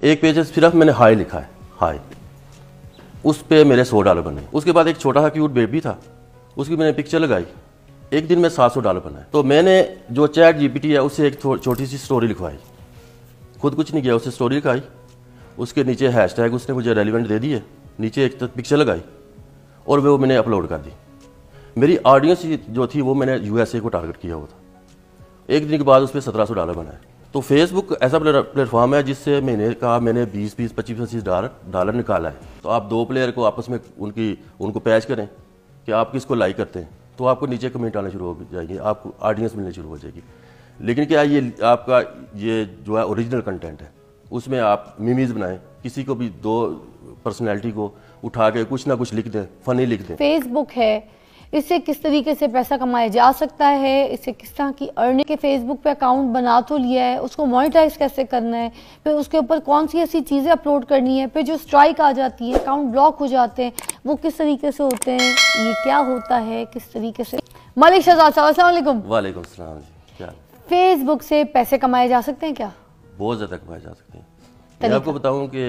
ایک پیج صرف میں نے ہائی لکھا ہے، ہائی، اس پہ میرے $100 بنے۔ اس کے بعد ایک چھوٹا سا کیوٹ بیبی تھا، اس کی میں نے پکچر لگائی، ایک دن میں $700 بنائے۔ تو میں نے جو چیٹ جی پی ٹی ہے اس سے ایک چھوٹی سی سٹوری لکھوائی، خود کچھ نہیں کیا، اس سے سٹوری لکھائی، اس کے نیچے ہیش ٹیگ اس نے مجھے ریلیونٹ دے دیے، نیچے ایک پکچر لگائی اور وہ میں نے اپلوڈ کر دی۔ میری آڈینس جو تھی وہ میں نے یو ایس اے کو ٹارگٹ کیا ہوا تھا۔ ایک دن کے بعد اس پہ $1700 بنائے۔ تو فیس بک ایسا پلیٹ فارم ہے جس سے مہینے کا میں نے $20-25 نکالا ہے۔ تو آپ دو پلیئر کو آپس میں ان کو پیچ کریں کہ آپ کس کو لائک کرتے ہیں، تو آپ کو نیچے کمنٹ آنا شروع ہو جائے گی، آپ کو آڈینس ملنے شروع ہو جائے گی۔ لیکن کیا یہ آپ کا یہ جو ہے اوریجنل کنٹینٹ ہے، اس میں آپ میمیز بنائیں، کسی کو بھی دو پرسنالٹی کو اٹھا کے کچھ نہ کچھ لکھ دیں، فنی لکھ دیں۔ فیس بک ہے، اس سے کس طریقے سے پیسہ کمایا جا سکتا ہے، اس سے کس طرح کی ارننگ کے فیس بک پہ اکاؤنٹ بنا تو لیا ہے، اس کو مانیٹائز کیسے کرنا ہے، پھر اس کے اوپر کون سی ایسی چیزیں اپلوڈ کرنی ہے، پھر جو سٹرائک آ جاتی ہے، اکاؤنٹ بلاک ہو جاتے ہیں، وہ کس طریقے سے ہوتے ہیں، یہ کیا ہوتا ہے، کس طریقے سے۔ ملک شہزاد صاحب السلام علیکم۔ وعلیکم السلام جی، کیا فیس بک سے پیسے کمائے جا سکتے ہیں کیا؟ بہت زیادہ کمائے جا سکتے ہیں۔ میں آپ کو بتاؤں کہ